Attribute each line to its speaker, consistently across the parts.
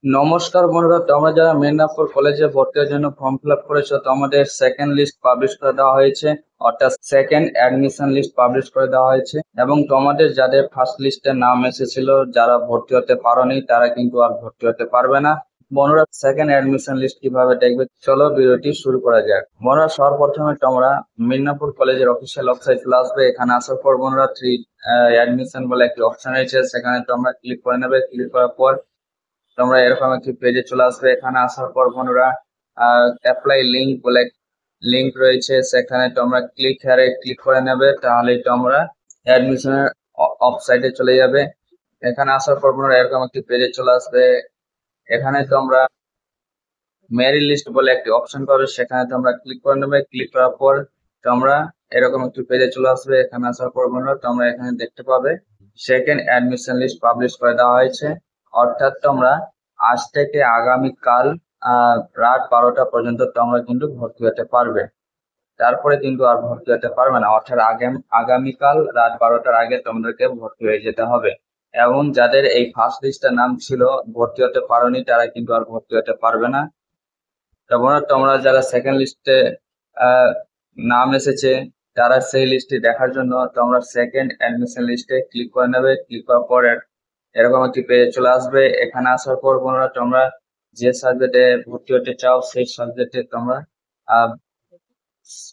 Speaker 1: নমস্কার বন্ধুরা, তোমরা যারা মেদিনীপুর কলেজে ভর্তি হওয়ার জন্য ফর্ম ফিল আপ করেছো, তোমাদের সেকেন্ড লিস্ট পাবলিশ করে দেওয়া হয়েছে, অর্থাৎ সেকেন্ড অ্যাডমিশন লিস্ট পাবলিশ করে দেওয়া হয়েছে। এবং তোমাদের যাদের ফার্স্ট লিস্টে নাম এসেছিল, যারা ভর্তি হতে পারোনি, তারা কিন্তু আর ভর্তি হতে পারবে না। বন্ধুরা, সেকেন্ড অ্যাডমিশন লিস্ট কিভাবে দেখবে, চলো ভিডিওটি শুরু করা যাক। বন্ধুরা, সর্বপ্রথমে তোমরা মেদিনীপুর কলেজের অফিসিয়াল ওয়েবসাইট চলে আসবে। এখানে আসার পর বন্ধুরা থ্রি অ্যাডমিশন বলে একটি অপশন রয়েছে, সেখানে তোমরা ক্লিক করে নেবে। ক্লিক করার পর তোমরা এরকম একটি পেজে চলে আসবে। এখানে আসার পর বন্ধুরা অ্যাপ্লাই লিঙ্ক বলে লিঙ্ক রয়েছে, সেখানে তোমরা ক্লিক করে নেবে, তাহলে তোমরা অ্যাডমিশনের ওয়েবসাইটে চলে যাবে। এখানে আসার পর বন্ধুরা এরকম একটি পেজে চলে আসবে। এখানে তোমরা মেরিট লিস্ট বলে একটি অপশন পাবে, সেখানে তোমরা ক্লিক করে নেবে। ক্লিক করার পর তোমরা এরকম একটি পেজে চলে আসবে। এখানে আসার পর বন্ধুরা তোমরা এখানে দেখতে পাবে সেকেন্ড অ্যাডমিশন লিস্ট পাবলিশ করে দেওয়া হয়েছে। অর্থাৎ তোমরা আজ থেকে আগামীকাল রাত 12টা পর্যন্ত তোমরা কিন্তু ভর্তি হতে পারবে। তারপরে কিন্তু আর ভর্তি হতে পারবে না, অর্থাৎ আগামীকাল রাত 12টার আগে তোমাদেরকে ভর্তি হয়ে যেতে হবে। এবং যাদের এই ফার্স্ট লিস্টের নাম ছিল, ভর্তি হতে পারোনি, তারা কিন্তু আর ভর্তি হতে পারবে না। তারপর তোমরা যারা সেকেন্ড লিস্টে নাম এসেছে, তারা সেই লিস্টটি দেখার জন্য তোমরা সেকেন্ড অ্যাডমিশন লিস্টে ক্লিক করে নেবে। ক্লিক করার পর এরকম একটি পেজ চলে আসবে। এখানে আসার পর বন্ধুরা তোমরা যে সাবজেক্টে ভর্তি হতে চাও, সেই সাবজেক্টে তোমরা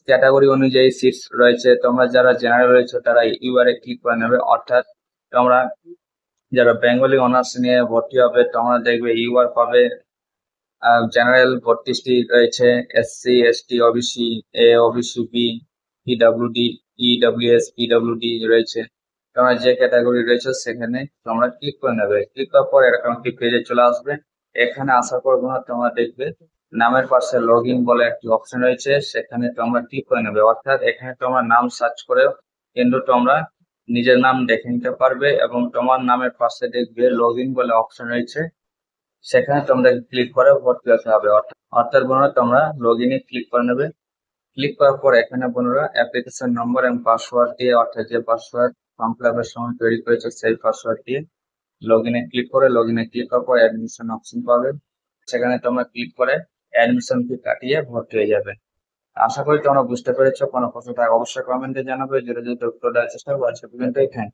Speaker 1: ক্যাটাগরি অনুযায়ী সিটস রয়েছে। তোমরা যারা জেনারেল রয়েছে তারা ইউআর এ ক্লিক করে নেবে। অর্থাৎ তোমরা যারা বেঙ্গলি অনার্স নিয়ে ভর্তি হবে, তোমরা দেখবে ইউআর পাবে। জেনারেল 32টি রয়েছে, SC, ST, OBC, A, OBC B, PWD, EWS, PWD রয়েছে। তোমরা যে ক্যাটাগরি রয়েছে সেখানে তোমরা ক্লিক করে নেবে। ক্লিক করার পর এরকম একটি পেজে চলে আসবে। এখানে আসার পর তোমরা দেখবে নামের পাশে লগ ইন বলে একটি অপশন রয়েছে, সেখানে তোমরা ক্লিক করে নেবে। অর্থাৎ এখানে তোমরা নাম সার্চ করে কিন্তু তোমরা নিজের নাম দেখে নিতে পারবে। এবং তোমার নামের পাশে দেখবে লগ ইন বলে অপশন রয়েছে, সেখানে তোমরা ক্লিক করে ভর্তি হতে হবে। অর্থাৎ বন্ধুরা তোমরা লগ ইনে ক্লিক করে নেবে। ক্লিক করার পর এখানে বন্ধুরা অ্যাপ্লিকেশন নম্বর এবং পাসওয়ার্ড দিয়ে, অর্থাৎ যে পাসওয়ার্ড ফর্ম ফিল আপের সময় তৈরি করেছে সেই পাসওয়ার্ড দিয়ে লগ ইনে ক্লিক করে করার পর অ্যাডমিশন অপশন পাবে, সেখানে তোমরা ক্লিক করে অ্যাডমিশন ফি কাটিয়ে ভর্তি হয়ে যাবে। আশা করি তোমরা বুঝতে পেরেছো। কোনো প্রশ্ন থাকে অবশ্যই কমেন্টে জানাবে, যেটা উত্তর দেওয়ার চেষ্টা করবো। আজকে পর্যন্ত এখানে।